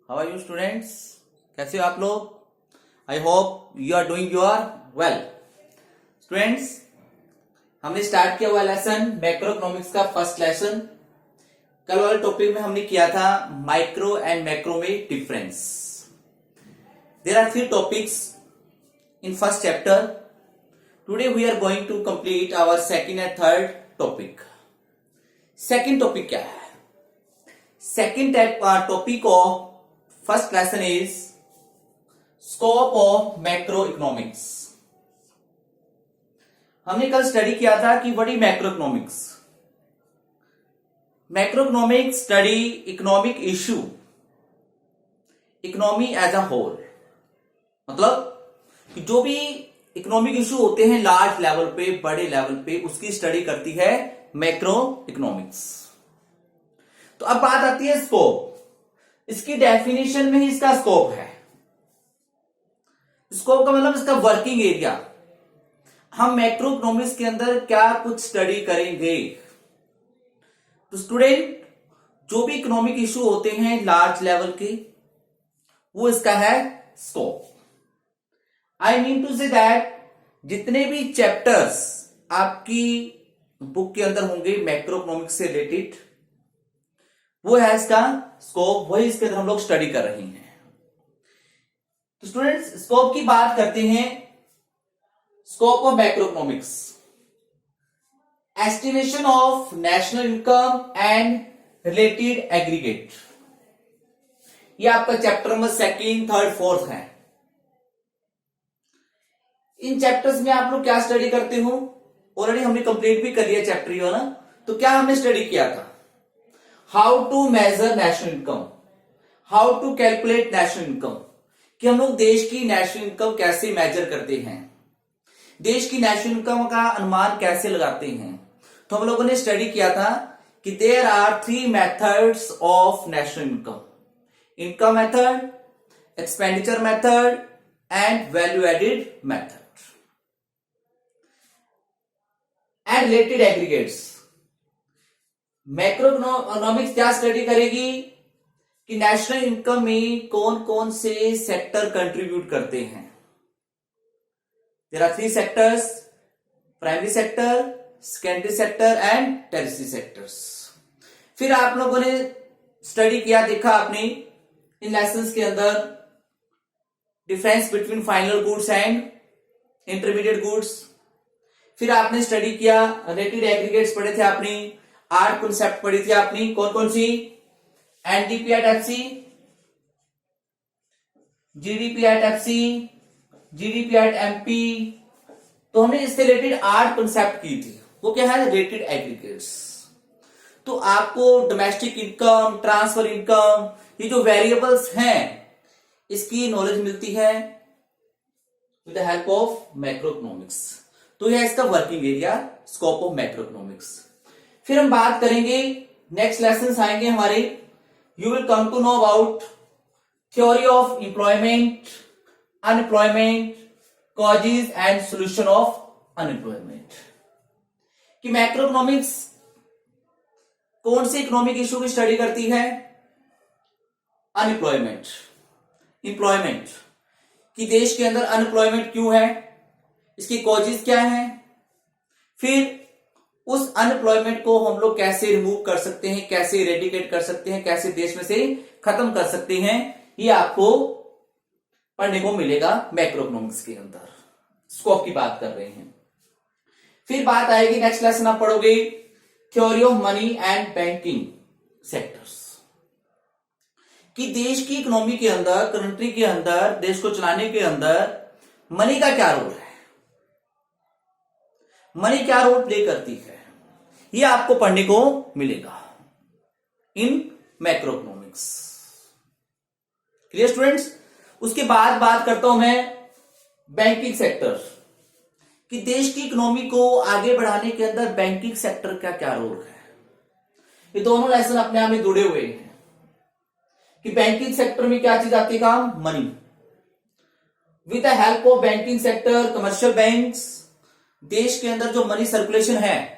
How are you students? कैसे हो आप लोग? I hope you are doing your well. Students, हमने स्टार्ट किया हुआ लेसन मैक्रो इकोनॉमिक्स का फर्स्ट लेसन। कल वाले टॉपिक में हमने किया था माइक्रो एंड मैक्रो में difference. There are 3 topics in first chapter. Today we are going to complete our second and third topic. Second topic क्या है? Second topic of first lesson is scope of macro economics. हमने कल study किया था कि what is macro economics. Macro economics study economic issue, economy as a whole. मतलब कि जो भी इकोनॉमिक इश्यू होते हैं लार्ज लेवल पे, बड़े लेवल पे, उसकी स्टडी करती है मैक्रो इकोनॉमिक्स। तो अब बात आती है स्कोप। इसकी डेफिनेशन में ही इसका स्कोप है। स्कोप का मतलब इसका वर्किंग एरिया। हम मैक्रो इकोनॉमिक्स के अंदर क्या कुछ स्टडी करेंगे। तो स्टूडेंट, जो भी इकोनॉमिक इश्यू होते हैं लार्ज लेवल के, वो इसका है scope. I mean to say that जितने भी चैप्टर्स आपकी बुक के अंदर होंगे मैक्रो इकोनॉमिक्स से रिलेटेड, वो है इसका स्कोप। वही इसके अंदर हम लोग स्टडी कर रहे हैं। तो स्टूडेंट्स, स्कोप की बात करते हैं। Scope of macro economics, estimation of national income and related aggregate. ये आपका chapter number 2nd, 3rd, 4th है। इन चैप्टर्स में आप लोग क्या स्टडी करते हो? ऑलरेडी हमने कंप्लीट भी कर लिया चैप्टर ये ना। तो क्या हमने स्टडी किया था? How to measure national income, how to calculate national income, कि हम लोग देश की नेशनल इनकम कैसे मेजर करते हैं, देश की नेशनल इनकम का अनुमान कैसे लगाते हैं। तो हम लोगों ने स्टडी किया था कि there are 3 methods of national income: income method, expenditure method and value added method and related aggregates. Macro economics क्या स्टडी करेगी कि नेशनल इनकम में कौन कौन से सेक्टर कंट्रीब्यूट करते हैं। There are 3 sectors: primary sector, secondary sector and territory sectors. फिर आप लोगों ने स्टडी किया, देखा आपने इन लेसन्स के अंदर difference between final goods and intermediate goods. फिर आपने स्टडी किया, रिलेटेड एग्रीगेट्स पढ़े थे आपने, 8 कॉन्सेप्ट पढ़ी थी आपने। कौन कौन सी? NDP at FC, GDP at FC, GDP at MP. तो हमने इससे रिलेटेड 8 कॉन्सेप्ट की थी। वो क्या है? Related aggregates. तो आपको डोमेस्टिक इनकम, ट्रांसफर इनकम, ये जो वेरिएबल्स हैं, इसकी नॉलेज मिलती है with the help of macro economics. तो यह इसका working area, scope of macro economics. फिर हम बात करेंगे, नेक्स्ट लेसन आएंगे हमारे, you will come to know about theory of employment, unemployment, causes and solution of unemployment. कि मैक्रो इकोनॉमिक्स कौन से इकोनॉमिक इश्यू की स्टडी करती है? अनएम्प्लॉयमेंट, एम्प्लॉयमेंट, कि देश के अंदर अनएम्प्लॉयमेंट क्यों है, इसकी कॉजेज क्या है, फिर उस अनएम्प्लॉयमेंट को हम लोग कैसे रिमूव कर सकते हैं, कैसे इरेडिकेट कर सकते हैं, कैसे देश में से खत्म कर सकते हैं। ये आपको पढ़ने को मिलेगा मैक्रो इकोनॉमिक्स के अंदर। स्कोप की बात कर रहे हैं। फिर बात आएगी, नेक्स्ट लेसन आप पढ़ोगे, theory of money and banking sectors. कि देश की इकोनॉमी के अंदर, कंट्री के अंदर, देश को चलाने के अंदर मनी का क्या रोल है, मनी क्या रोल प्ले करती है, ये आपको पढ़ने को मिलेगा इन मैक्रो इकोनॉमिक्स। Clear students? उसके बाद बात करता हूं मैं बैंकिंग सेक्टर, कि देश की इकोनॉमी को आगे बढ़ाने के अंदर बैंकिंग सेक्टर का क्या रोल है। ये दोनों लेसन अपने आप में जुड़े हुए हैं कि बैंकिंग सेक्टर में क्या चीज आती है काम? Money. With the help of banking sector, commercial banks, देश के अंदर जो मनी सर्कुलेशन है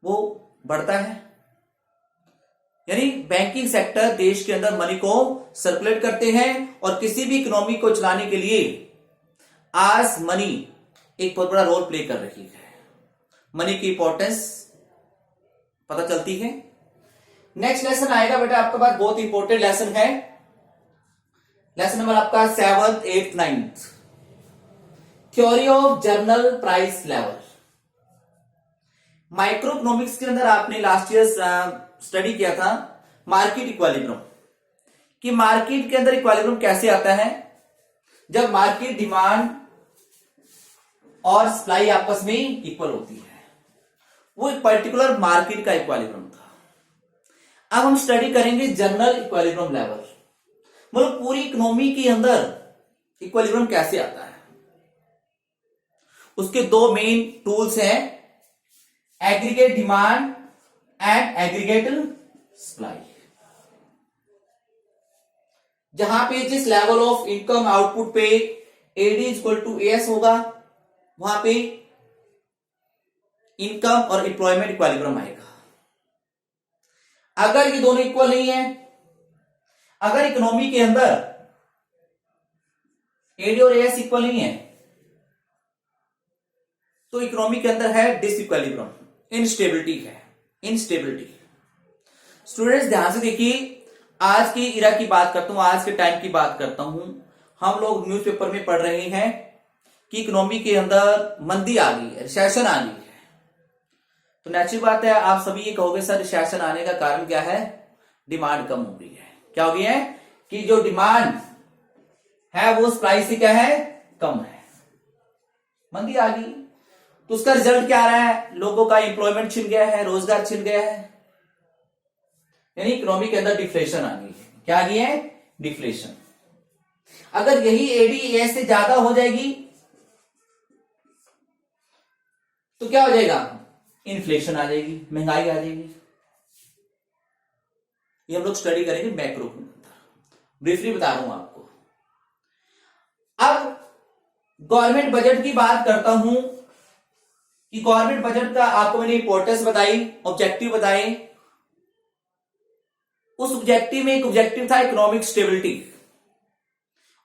वो बढ़ता है। यानी बैंकिंग सेक्टर देश के अंदर मनी को सर्कुलेट करते हैं और किसी भी इकोनॉमी को चलाने के लिए आज मनी एक बहुत बड़ा रोल प्ले कर रही है। मनी की इंपॉर्टेंस पता चलती है। नेक्स्ट लेसन आएगा बेटा आपके पास, बहुत इंपॉर्टेंट लेसन है, लेसन नंबर आपका 7th 8th 9th, theory of journal price level. Micro economics के अंदर आपने लास्ट ईयर स्टडी किया था मार्केट इक्विलिब्रियम, कि मार्केट के अंदर इक्विलिब्रियम कैसे आता है, जब मार्केट डिमांड और सप्लाई आपस में इक्वल होती है। वो एक पर्टिकुलर मार्केट का इक्विलिब्रियम था। अब हम स्टडी करेंगे जनरल इक्विलिब्रियम लेवल, मतलब पूरी इकोनॉमी के अंदर इक्विलिब्रियम कैसे आता है। उसके दो मेन टूल्स हैं, aggregate demand and aggregate supply. जहां पे जिस लेवल ऑफ इनकम आउटपुट पे एडी इक्वल टू एस होगा, वहां पे इनकम और एम्प्लॉयमेंट इक्विलिब्रियम आएगा। अगर ये दोनों इक्वल नहीं है, अगर इकोनॉमी के अंदर एडी और एस इक्वल नहीं है, तो इकोनॉमी के अंदर है डिसइक्विलिब्रियम, इनस्टेबिलिटी है, इनस्टेबिलिटी। स्टूडेंट्स ध्यान से देखिए, आज की इरा की बात करता हूं, आज के टाइम की बात करता हूं। हम लोग न्यूज़पेपर में पढ़ रहे हैं कि इकोनॉमी के अंदर मंदी आ गई है, रिसेशन आ गई है। तो नेचुरल बात है, आप सभी ये कहोगे सर रिसेशन आने का कारण क्या है, डिमांड कम हो गई है। क्या हो गई है कि जो डिमांड है वो सप्लाई से क्या है, कम है, मंदी आ गई। तो उसका रिजल्ट क्या आ रहा है, लोगों का एम्प्लॉयमेंट छिन गया है, रोजगार छिन गया है, यानी इकोनॉमी के अंदर डिफ्लेशन आ गई है। क्या आ गई है, डिफ्लेशन। अगर यही एडी एस से ज्यादा हो जाएगी तो क्या हो जाएगा, इन्फ्लेशन आ जाएगी, महंगाई आ जाएगी। ये हम लोग स्टडी करेंगे मैक्रो के अंदर, ब्रीफली बता रहा हूं आपको। अब गवर्नमेंट बजट की बात करता हूं कि गवर्नमेंट बजट का आपको मैंने इंपॉर्टेंस बताई, ऑब्जेक्टिव बताए। उस ऑब्जेक्टिव में एक ऑब्जेक्टिव था इकोनॉमिक स्टेबिलिटी,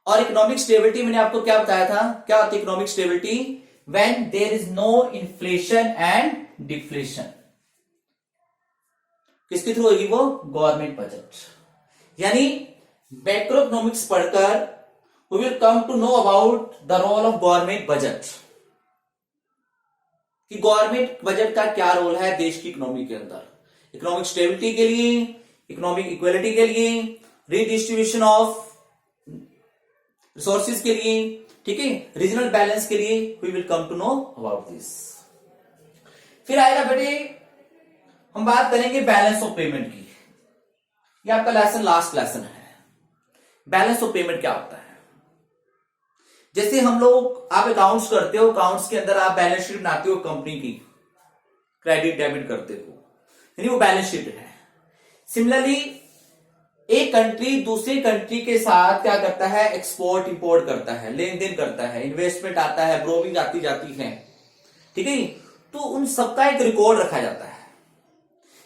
और इकोनॉमिक स्टेबिलिटी मैंने आपको क्या बताया था, क्या होती है economic stability, when there is no inflation and deflation. किसके थ्रू होगी वो, गवर्नमेंट बजट। यानी मैक्रो इकोनॉमिक्स पढ़कर we will come to know about the role of government budget, कि गवर्नमेंट बजट का क्या रोल है देश की इकोनॉमी के अंदर, इकोनॉमिक स्टेबिलिटी के लिए, इकोनॉमिक इक्वलिटी के लिए, रीडिस्ट्रीब्यूशन ऑफ रिसोर्सेज के लिए, ठीक है, रीजनल बैलेंस के लिए। We will come to know about this. फिर आएगा बेटे, हम बात करेंगे बैलेंस ऑफ पेमेंट की। ये आपका लेसन लास्ट लेसन है। बैलेंस ऑफ पेमेंट क्या होता है, जैसे हम लोग, आप अकाउंट्स करते हो, अकाउंट्स के अंदर आप बैलेंस शीट बनाते हो कंपनी की, क्रेडिट डेबिट करते हो, यानी वो बैलेंस शीट है। सिमिलरली एक कंट्री दूसरी कंट्री के साथ क्या करता है, एक्सपोर्ट इंपोर्ट करता है, लेन देन करता है, इन्वेस्टमेंट आता है, ब्रोविंग आती जाती है, ठीक है। तो उन सबका एक रिकॉर्ड रखा जाता है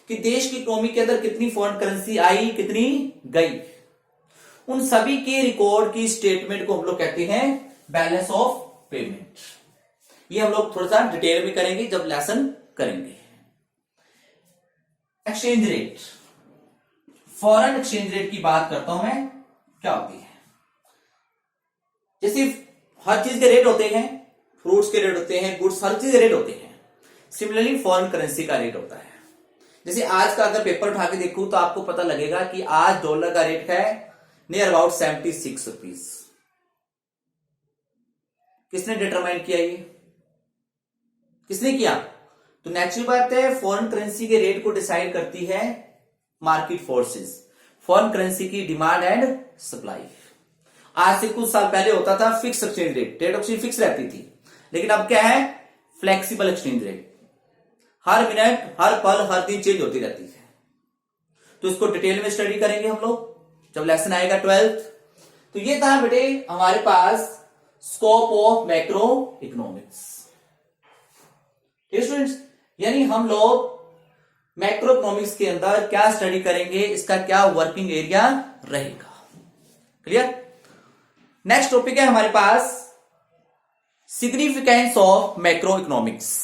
कि देश की इकोनॉमी के अंदर कितनी फॉरेन करेंसी आई, कितनी गई। उन सभी के रिकॉर्ड की स्टेटमेंट को हम लोग कहते हैं बैलेंस ऑफ पेमेंट। ये हम लोग थोड़ा सा डिटेल में करेंगे जब लेसन करेंगे। Exchange rate, foreign exchange rate की बात करता हूं मैं, क्या होती है, जैसे हर चीज के रेट होते हैं, फ्रूट्स के रेट होते हैं, गुड्स, हर चीज के रेट होते हैं। सिमिलरली फॉरेन करेंसी का रेट होता है। जैसे आज का अगर पेपर उठा के देखूं तो आपको पता लगेगा कि आज डॉलर का रेट है नियर अबाउट 76 रुपीज। किसने डिटरमाइन किया, ये किसने किया, तो नेचुरल बात है, फॉरेन करेंसी के रेट को डिसाइड करती है मार्केट फोर्सेस, फॉरेन करेंसी की डिमांड एंड सप्लाई। आज से कुछ साल पहले होता था fix exchange rate, rate of change fix रहती थी, लेकिन अब क्या है, फ्लेक्सिबल एक्सचेंज रेट, हर मिनट, हर पल, हर दिन चेंज होती रहती है। तो इसको डिटेल में स्टडी करेंगे हम लोग जब लेसन आएगा 12th। तो ये था बेटे हमारे पास scope of macro economics. Students, यानी हम लोग मैक्रो इकोनॉमिक्स के अंदर क्या स्टडी करेंगे, इसका क्या वर्किंग एरिया रहेगा। क्लियर। नेक्स्ट टॉपिक है हमारे पास सिग्निफिकेंस ऑफ मैक्रो इकोनॉमिक्स।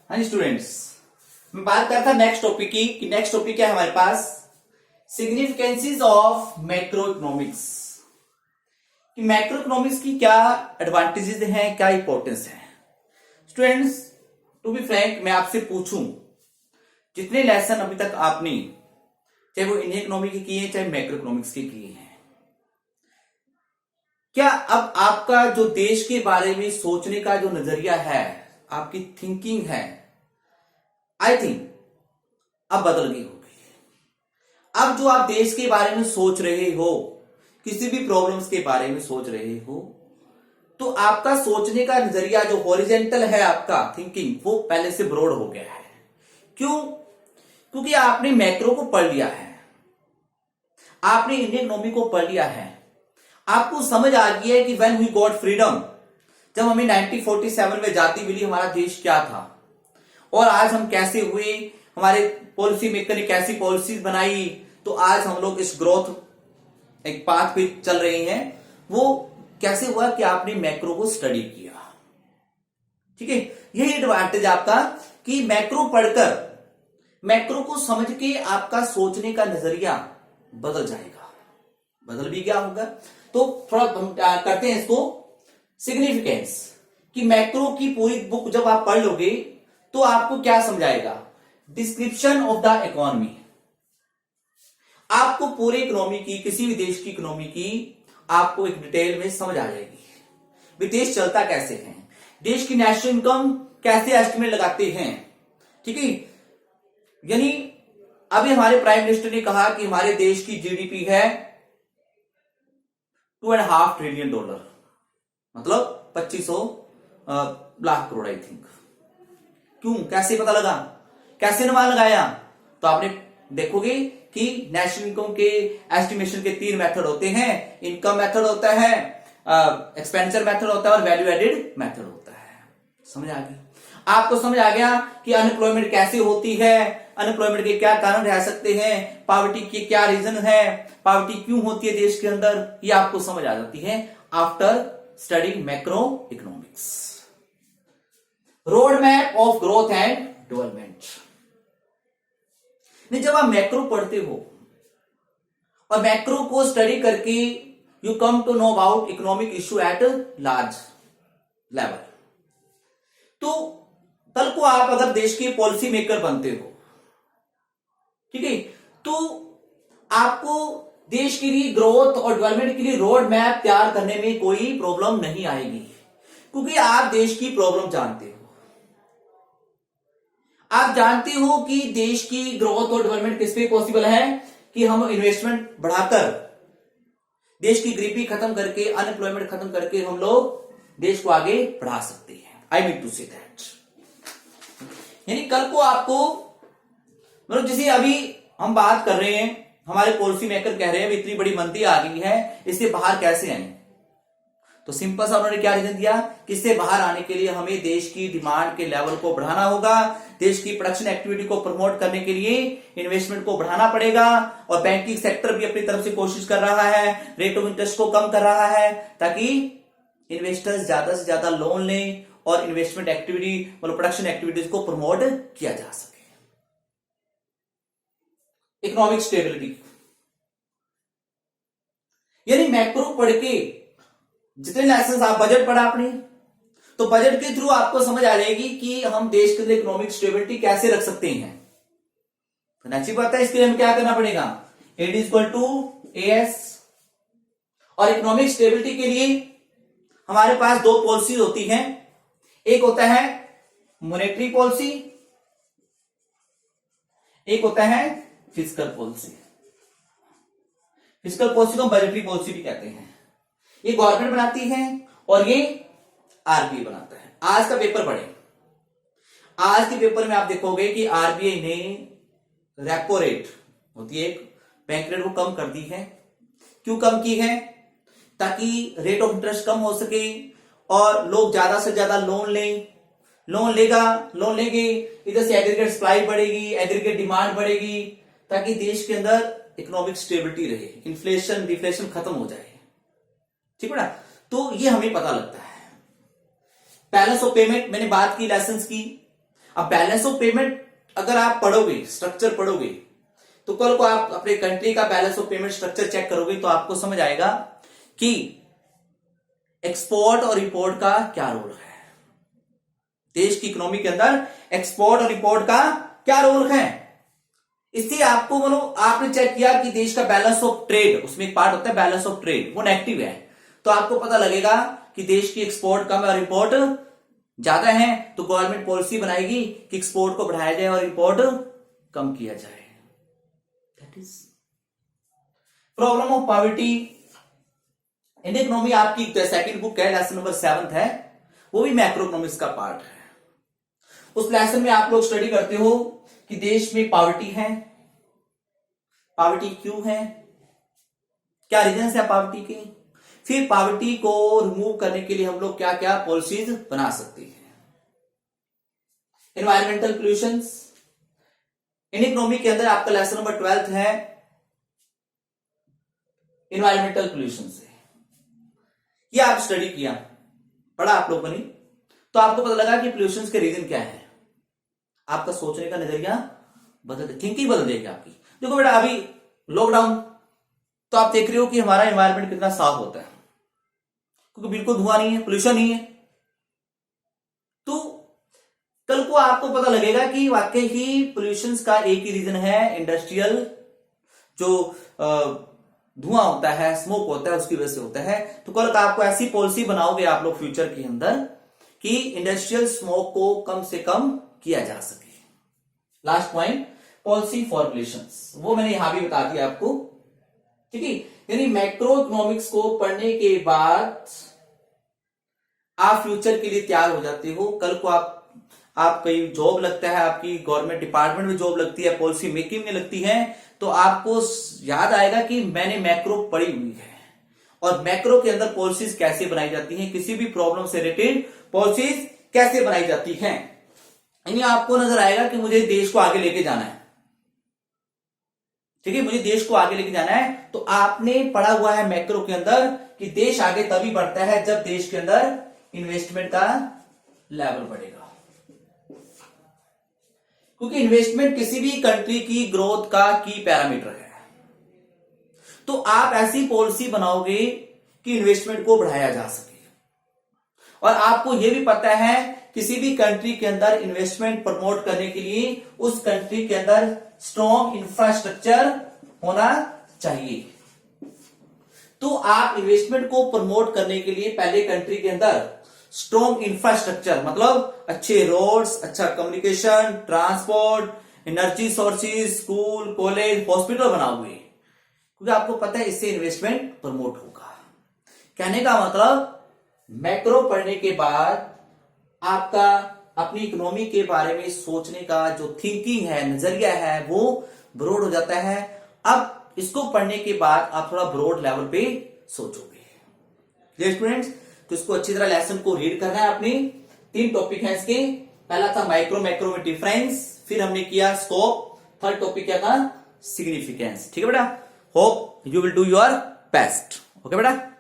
हाँ जी स्टूडेंट्स, मैं बात करता नेक्स्ट टॉपिक की कि नेक्स्ट टॉपिक है हमारे पास सिग्निफिकेंसीज ऑफ मैक्रो इकोनॉमिक्स, कि मैक्रो इकोनॉमिक्स की क्या एडवांटेजेस हैं, क्या इंपॉर्टेंस है। स्टूडेंट्स टू बी फ्रैंक, मैं आपसे पूछूं जितने लेसन अभी तक आपने चाहे वो इंडियन इकोनॉमी के किए चाहे मैक्रो इकोनॉमिक्स के किए हैं, क्या अब आपका जो देश के बारे में सोचने का जो नजरिया है, आपकी थिंकिंग है, आई थिंक अब बदल गई होगी। अब जो आप देश के बारे में सोच रहे हो, किसी भी प्रॉब्लम्स के बारे में सोच रहे हो, तो आपका सोचने का नजरिया जो हॉरिजेंटल है, आपका थिंकिंग, वो पहले से ब्रॉड हो गया है। क्यों? क्योंकि आपने मैक्रो को पढ़ लिया है, आपने इंडियन इकोनॉमी को पढ़ लिया है, आपको समझ आ गया है कि व्हेन वी गॉट फ्रीडम, जब हमें 1947 में आजादी मिली, हमारा देश क्या था और आज हम कैसे हुए, हमारे पॉलिसी मेकर ने कैसी पॉलिसीज बनाई, तो आज हम लोग इस ग्रोथ एक पाथ पे चल रहे हैं। वो कैसे हुआ कि आपने मैक्रो को स्टडी किया। ठीक है, यही एडवांटेज आपका कि मैक्रो पढ़कर, मैक्रो को समझ के आपका सोचने का नजरिया बदल जाएगा, बदल भी क्या होगा। तो थोड़ा हम करते हैं इसको सिग्निफिकेंस, कि मैक्रो की पूरी बुक जब आप पढ़ लोगे तो आपको क्या समझाएगा, डिस्क्रिप्शन ऑफ द इकोनॉमी, आपको पूरे इकोनॉमी की, किसी भी देश की इकोनॉमी की आपको एक डिटेल में समझ आ जाएगी। विदेश चलता कैसे है, देश की नेशनल इनकम कैसे एस्टिमेट लगाते हैं। ठीक है, यानी अभी हमारे प्राइम मिनिस्टर ने कहा कि हमारे देश की जीडीपी है $2.5 ट्रिलियन, मतलब 2500 लाख करोड़ आई थिंक। क्यों, कैसे पता लगा, कैसे अनुमान लगाया? तो आपने देखोगे कि नेशनल इनकम के एस्टिमेशन के 3 मेथड होते हैं, इनकम मेथड होता है, एक्सपेंडिचर मेथड होता है और वैल्यू एडेड मेथड होता है। समझ आ गई? आपको समझ आ गया कि अनएम्प्लॉयमेंट कैसे होती है, अनएम्प्लॉयमेंट के क्या कारण रह सकते हैं, पॉवर्टी के क्या रीजन है, पॉवर्टी क्यों होती है देश के अंदर, ये आपको समझ आ जाती है after studying macro economics. Road map of growth and development. जब आप मैक्रो पढ़ते हो और मैक्रो को स्टडी करके you come to know about economic issue at large level, तो कल को आप अगर देश के पॉलिसी मेकर बनते हो, ठीक है, तो आपको देश के लिए ग्रोथ और डेवलपमेंट के लिए रोड मैप तैयार करने में कोई प्रॉब्लम नहीं आएगी, क्योंकि आप देश की प्रॉब्लम जानते हो। आप जानते हो कि देश की ग्रोथ और डेवलपमेंट किस पे पॉसिबल है, कि हम इन्वेस्टमेंट बढ़ाकर देश की गरीबी खत्म करके, अनएम्प्लॉयमेंट खत्म करके हम लोग देश को आगे बढ़ा सकते हैं। I mean to say that, यानी कल को आपको, मतलब जैसे अभी हम बात कर रहे हैं, हमारे पॉलिसी मेकर कह रहे हैं इतनी बड़ी मंदी आ गई है, इससे बाहर कैसे आए, तो सिंपल सा उन्होंने क्या रीजन दिया कि इससे बाहर आने के लिए हमें देश की डिमांड के लेवल को बढ़ाना होगा, देश की प्रोडक्शन एक्टिविटी को प्रमोट करने के लिए इन्वेस्टमेंट को बढ़ाना पड़ेगा, और बैंकिंग सेक्टर भी अपनी तरफ से कोशिश कर रहा है, रेट ऑफ इंटरेस्ट को कम कर रहा है, ताकि इन्वेस्टर्स ज्यादा से ज्यादा लोन लें और इन्वेस्टमेंट एक्टिविटी, मतलब प्रोडक्शन एक्टिविटीज को प्रमोट किया जा सके। इकोनॉमिक स्टेबिलिटी, यानी मैक्रो पढ़ के जितने लेसन आप, बजट पढ़ा आपने, तो बजट के थ्रू आपको समझ आ जाएगी कि हम देश के लिए इकोनॉमिक स्टेबिलिटी कैसे रख सकते हैं। तो अच्छी बात है, इसके लिए हमें क्या करना पड़ेगा, एड इक्वल टू एएस। और इकोनॉमिक स्टेबिलिटी के लिए हमारे पास 2 पॉलिसीज होती हैं, एक होता है मॉनेटरी पॉलिसी, एक होता है फिस्कल पॉलिसी। फिस्कल पॉलिसी को बजटरी पॉलिसी भी कहते हैं। ये गवर्नमेंट बनाती है और ये आरबीआई बनाता है। आज का पेपर पढ़े, आज के पेपर में आप देखोगे कि आरबीआई ने रेपो रेट होती है एक बैंक रेट को कम कर दी है। क्यों कम की है? ताकि रेट ऑफ इंटरेस्ट कम हो सके और लोग ज्यादा से ज्यादा लोन लेंगे, इधर से एग्रीगेट सप्लाई बढ़ेगी, एग्रीगेट डिमांड बढ़ेगी, ताकि देश के अंदर इकोनॉमिक स्टेबिलिटी रहे, इन्फ्लेशन डिफ्लेशन खत्म हो जाए। ठीक है ना, तो ये हमें पता लगता है। बैलेंस ऑफ पेमेंट मैंने बात की, लेसन्स की। अब बैलेंस ऑफ पेमेंट अगर आप पढ़ोगे, स्ट्रक्चर पढ़ोगे, तो कल को आप अपने कंट्री का balance of payment structure check करोगे तो आपको समझ आएगा कि एक्सपोर्ट और इंपोर्ट का क्या रोल है, देश की इकोनॉमी के अंदर एक्सपोर्ट और इंपोर्ट का क्या रोल है। इससे आपको बोलो, आपने चेक किया कि देश का बैलेंस ऑफ ट्रेड, उसमें एक पार्ट होता है बैलेंस ऑफ ट्रेड, वो नेगेटिव है, तो आपको पता लगेगा कि देश की एक्सपोर्ट कम है और इंपोर्ट ज्यादा है, तो गवर्नमेंट पॉलिसी बनाएगी कि एक्सपोर्ट को बढ़ाया जाए और इंपोर्ट कम किया जाए। That is problem of poverty. Indian economy आपकी सेकंड बुक है, लेसन नंबर 7 है, वो भी मैक्रो इकोनॉमिक्स का पार्ट है। उस लेसन में आप लोग स्टडी करते हो कि देश में पॉवर्टी है, पॉवर्टी क्यों है, क्या रीजन है पॉवर्टी के, फिर पॉवर्टी को रिमूव करने के लिए हम लोग क्या क्या पॉलिसीज बना सकते हैं। एनवायरमेंटल पोल्यूशंस, इंडियन इकोनॉमी के अंदर आपका लेसन नंबर 12 है, एनवायरमेंटल पोल्यूशंस है। ये आप स्टडी किया, पढ़ा आप लोगों ने, तो आपको पता लगा कि पोल्यूशन के रीजन क्या है। आपका सोचने का नजरिया बदल, थिंकिंग बदल जाएगी आपकी। देखो बेटा, अभी लॉकडाउन, तो आप देख रहे हो कि हमारा एनवायरनमेंट कितना साफ होता है, क्योंकि बिल्कुल धुआं नहीं है, पोल्यूशन नहीं है। तो कल को आपको पता लगेगा कि वाकई ही पोल्यूशन का एक ही रीजन है, इंडस्ट्रियल जो धुआं होता है, स्मोक होता है, उसकी वजह से होता है। तो कल आपको ऐसी पॉलिसी बनाओगे आप लोग फ्यूचर के अंदर कि इंडस्ट्रियल स्मोक को कम से कम किया जा सके। Last point, policy for pollution, वो मैंने यहां भी बता दिया आपको। ठीक है, यानी मैक्रो इकोनॉमिक्स को पढ़ने के बाद आप फ्यूचर के लिए तैयार हो जाते हो। कल को आप कहीं जॉब लगता है, आपकी गवर्नमेंट डिपार्टमेंट में जॉब लगती है, पॉलिसी मेकिंग में लगती है, तो आपको याद आएगा कि मैंने मैक्रो पढ़ी हुई है और मैक्रो के अंदर पॉलिसीज कैसे बनाई जाती हैं, किसी भी प्रॉब्लम से रिलेटेड पॉलिसीज कैसे बनाई जाती हैं। यानी आपको नजर आएगा कि मुझे देश को आगे लेके जाना है। ठीक है, मुझे देश को आगे लेके जाना है, तो आपने पढ़ा हुआ है मैक्रो के अंदर कि देश आगे तभी बढ़ता है जब देश के अंदर इन्वेस्टमेंट का लेवल बढ़ेगा, क्योंकि इन्वेस्टमेंट किसी भी कंट्री की ग्रोथ का की पैरामीटर है। तो आप ऐसी पॉलिसी बनाओगे कि इन्वेस्टमेंट को बढ़ाया जा सके। और आपको यह भी पता है किसी भी कंट्री के अंदर इन्वेस्टमेंट प्रमोट करने के लिए उस कंट्री के अंदर स्ट्रॉन्ग इंफ्रास्ट्रक्चर होना चाहिए। तो आप इन्वेस्टमेंट को प्रमोट करने के लिए पहले कंट्री के अंदर स्ट्रॉन्ग इंफ्रास्ट्रक्चर, मतलब अच्छे रोड्स, अच्छा communication, transport, energy sources, school, college, hospital बनाओगे, क्योंकि आपको पता है इससे इन्वेस्टमेंट प्रमोट होगा। कहने का मतलब मैक्रो पढ़ने के बाद आपका अपनी इकोनॉमी के बारे में सोचने का जो थिंकिंग है, नजरिया है, वो ब्रॉड हो जाता है। अब इसको पढ़ने के बाद आप थोड़ा ब्रॉड लेवल पे सोचोगे। स्टूडेंट्स, तो इसको अच्छी तरह लेसन को रीड करना है। अपनी 3 टॉपिक है इसके, पहला था मैक्रो में डिफरेंस, फिर हमने किया स्कोप, थर्ड टॉपिक क्या था, सिग्निफिकेंस। ठीक है बेटा, hope you will do your best. Okay बेटा।